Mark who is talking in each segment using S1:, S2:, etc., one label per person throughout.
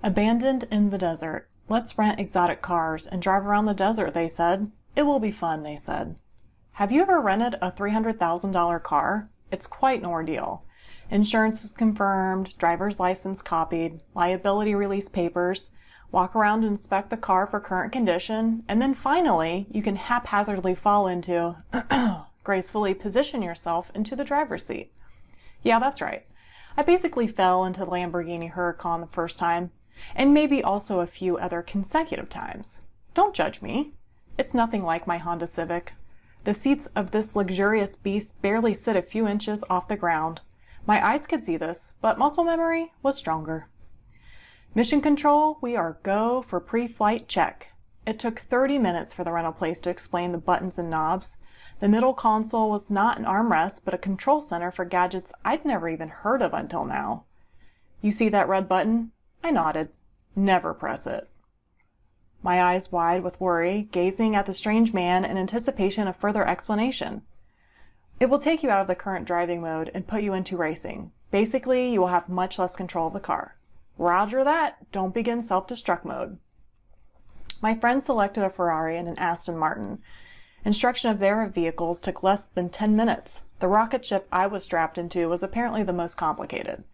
S1: Abandoned in the desert. Let's rent exotic cars and drive around the desert, they said. It will be fun, they said. Have you ever rented a $300,000 car? It's quite an ordeal. Insurance is confirmed, driver's license copied, liability release papers, walk around and inspect the car for current condition, and then finally, you can haphazardly fall into, gracefully position yourself into the driver's seat. Yeah, that's right. I basically fell into the Lamborghini Huracan the first time, and maybe also a few other consecutive times. Don't judge me. It's nothing like my Honda Civic. The seats of this luxurious beast barely sit a few inches off the ground. My eyes could see this, but muscle memory was stronger. Mission control, we are go for pre-flight check. It took 30 minutes for the rental place to explain the buttons and knobs. The middle console was not an armrest, but a control center for gadgets I'd never even heard of until now. You see that red button? I nodded. Never press it. My eyes wide with worry, gazing at the strange man in anticipation of further explanation. It will take you out of the current driving mode and put you into racing. Basically, you will have much less control of the car. Roger that. Don't begin self-destruct mode. My friend selected a Ferrari and an Aston Martin. Instruction of their vehicles took less than 10 minutes. The rocket ship I was strapped into was apparently the most complicated.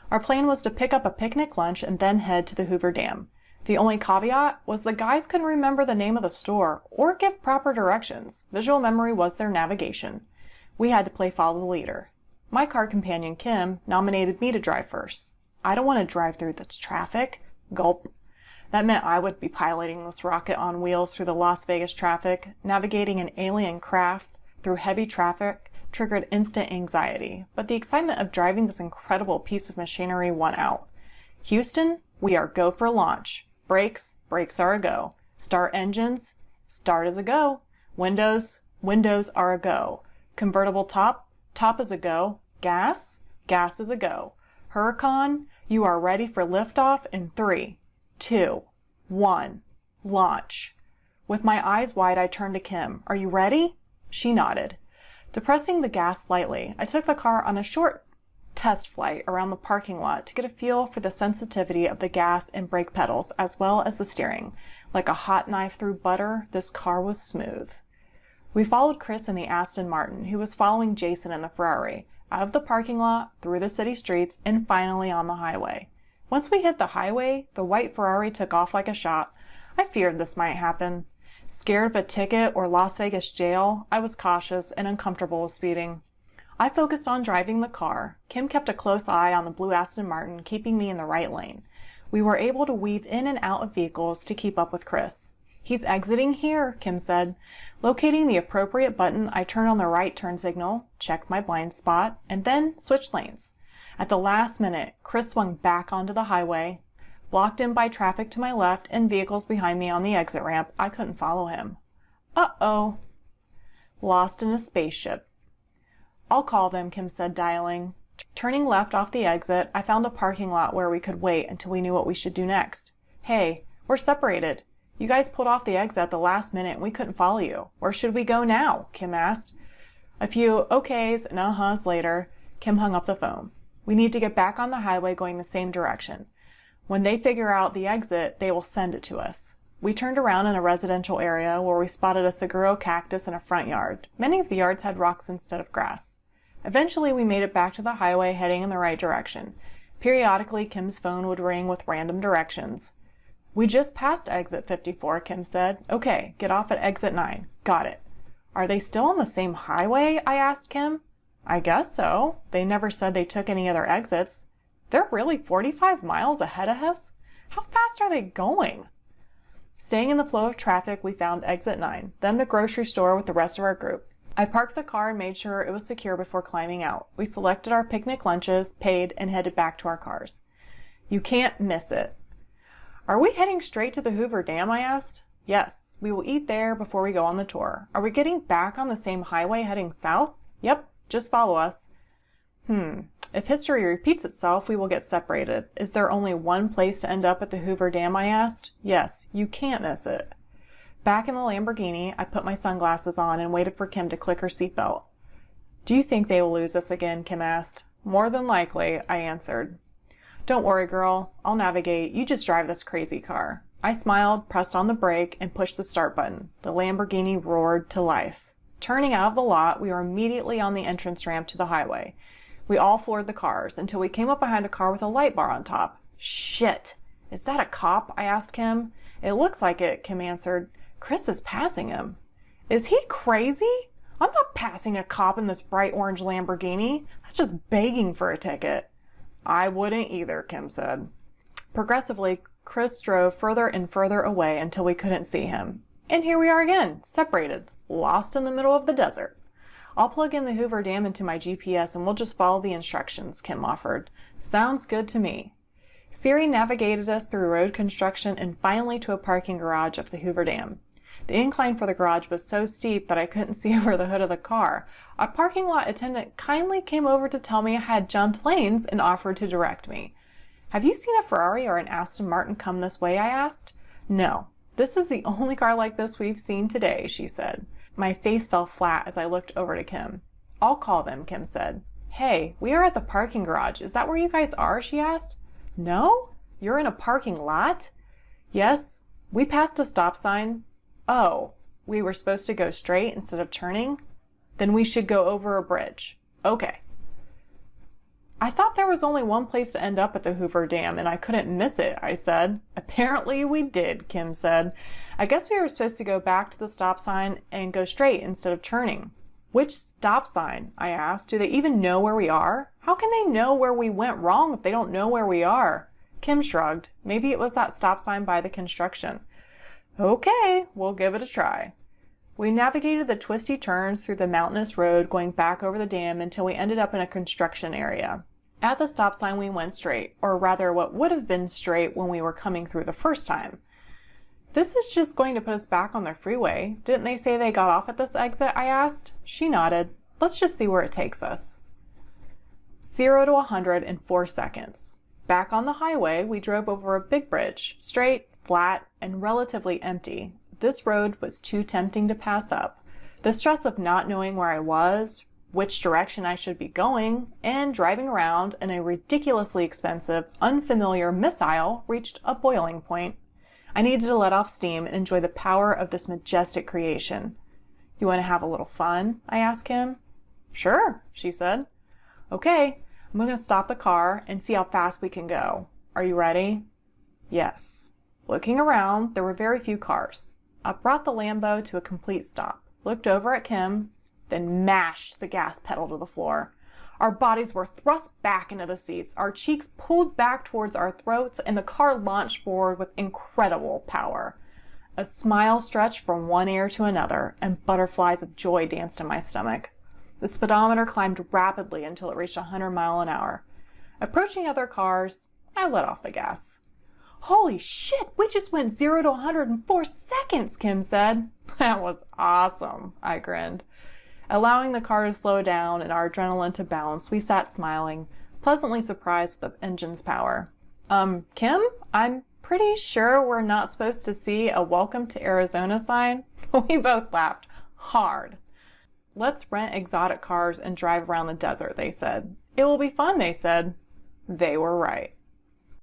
S1: Our plan was to pick up a picnic lunch and then head to the Hoover Dam. The only caveat was the guys couldn't remember the name of the store or give proper directions. Visual memory was their navigation. We had to play follow the leader. My car companion, Kim, nominated me to drive first. I don't want to drive through this traffic. Gulp. That meant I would be piloting this rocket on wheels through the Las Vegas traffic. Navigating an alien craft through heavy traffic triggered instant anxiety, but the excitement of driving this incredible piece of machinery won out. Houston, we are go for launch. Brakes are a go. Start engines, start is a go. Windows are a go. Convertible top is a go. Gas is a go. Huracan, you are ready for liftoff in 3, 2, 1, launch. With my eyes wide, I turned to Kim. Are you ready? She nodded. Depressing the gas slightly, I took the car on a short test flight around the parking lot to get a feel for the sensitivity of the gas and brake pedals as well as the steering. Like a hot knife through butter, this car was smooth. We followed Chris in the Aston Martin, who was following Jason in the Ferrari, out of the parking lot, through the city streets, and finally on the highway. Once we hit the highway, the white Ferrari took off like a shot. I feared this might happen. Scared of a ticket or Las Vegas jail, I was cautious and uncomfortable with speeding. I focused on driving the car. Kim kept a close eye on the blue Aston Martin, keeping me in the right lane. We were able to weave in and out of vehicles to keep up with Chris. He's exiting here, Kim said. Locating the appropriate button, I turned on the right turn signal, checked my blind spot, and then switched lanes. At the last minute, Chris swung back onto the highway. Blocked in by traffic to my left and vehicles behind me on the exit ramp, I couldn't follow him. Uh-oh. Lost in a spaceship. I'll call them, Kim said, dialing. Turning left off the exit, I found a parking lot where we could wait until we knew what we should do next. Hey, we're separated. You guys pulled off the exit at the last minute and we couldn't follow you. Where should we go now? Kim asked. A few okays and uh-huhs later, Kim hung up the phone. We need to get back on the highway going the same direction. When they figure out the exit, they will send it to us. We turned around in a residential area where we spotted a Seguro cactus in a front yard. Many of the yards had rocks instead of grass. Eventually, we made it back to the highway heading in the right direction. Periodically, Kim's phone would ring with random directions. We just passed exit 54, Kim said. Okay, get off at exit 9. Got it. Are they still on the same highway? I asked Kim. I guess so. They never said they took any other exits. They're really 45 miles ahead of us? How fast are they going? Staying in the flow of traffic, we found exit 9, then the grocery store with the rest of our group. I parked the car and made sure it was secure before climbing out. We selected our picnic lunches, paid, and headed back to our cars. You can't miss it. Are we heading straight to the Hoover Dam? I asked. Yes, we will eat there before we go on the tour. Are we getting back on the same highway heading south? Yep, just follow us. If history repeats itself, we will get separated. Is there only one place to end up at the Hoover Dam? I asked. Yes, you can't miss it. Back in the Lamborghini, I put my sunglasses on and waited for Kim to click her seatbelt. Do you think they will lose us again? Kim asked. More than likely, I answered. Don't worry, girl. I'll navigate. You just drive this crazy car. I smiled, pressed on the brake, and pushed the start button. The Lamborghini roared to life. Turning out of the lot, we were immediately on the entrance ramp to the highway. We all floored the cars until we came up behind a car with a light bar on top. Shit! Is that a cop? I asked Kim. It looks like it, Kim answered. Chris is passing him. Is he crazy? I'm not passing a cop in this bright orange Lamborghini. That's just begging for a ticket. I wouldn't either, Kim said. Progressively, Chris drove further and further away until we couldn't see him. And here we are again, separated, lost in the middle of the desert. I'll plug in the Hoover Dam into my GPS and we'll just follow the instructions, Kim offered. Sounds good to me. Siri navigated us through road construction and finally to a parking garage of the Hoover Dam. The incline for the garage was so steep that I couldn't see over the hood of the car. A parking lot attendant kindly came over to tell me I had jumped lanes and offered to direct me. Have you seen a Ferrari or an Aston Martin come this way? I asked. No, this is the only car like this we've seen today, she said. My face fell flat as I looked over to Kim. I'll call them, Kim said. Hey, we are at the parking garage. Is that where you guys are? She asked. No? You're in a parking lot? Yes. We passed a stop sign. Oh, we were supposed to go straight instead of turning? Then we should go over a bridge. Okay. I thought there was only one place to end up at the Hoover Dam and I couldn't miss it, I said. Apparently we did, Kim said. I guess we were supposed to go back to the stop sign and go straight instead of turning. Which stop sign? I asked. Do they even know where we are? How can they know where we went wrong if they don't know where we are? Kim shrugged. Maybe it was that stop sign by the construction. Okay, we'll give it a try. We navigated the twisty turns through the mountainous road going back over the dam until we ended up in a construction area. At the stop sign we went straight, or rather what would have been straight when we were coming through the first time. This is just going to put us back on the freeway. Didn't they say they got off at this exit? I asked. She nodded. Let's just see where it takes us. 0 to 100 in 4 seconds. Back on the highway, we drove over a big bridge, straight, flat, and relatively empty. This road was too tempting to pass up. The stress of not knowing where I was, which direction I should be going, and driving around in a ridiculously expensive, unfamiliar missile reached a boiling point. I needed to let off steam and enjoy the power of this majestic creation. You want to have a little fun? I asked him. Sure, she said. Okay, I'm going to stop the car and see how fast we can go. Are you ready? Yes. Looking around, there were very few cars. I brought the Lambo to a complete stop, looked over at Kim, then mashed the gas pedal to the floor. Our bodies were thrust back into the seats, our cheeks pulled back towards our throats, and the car launched forward with incredible power. A smile stretched from one ear to another, and butterflies of joy danced in my stomach. The speedometer climbed rapidly until it reached 100 miles an hour. Approaching other cars, I let off the gas. Holy shit, we just went 0 to 100 in 4 seconds, Kim said. That was awesome, I grinned. Allowing the car to slow down and our adrenaline to bounce, we sat smiling, pleasantly surprised with the engine's power. Kim, I'm pretty sure we're not supposed to see a welcome to Arizona sign. We both laughed hard. Let's rent exotic cars and drive around the desert, they said. It will be fun, they said. They were right.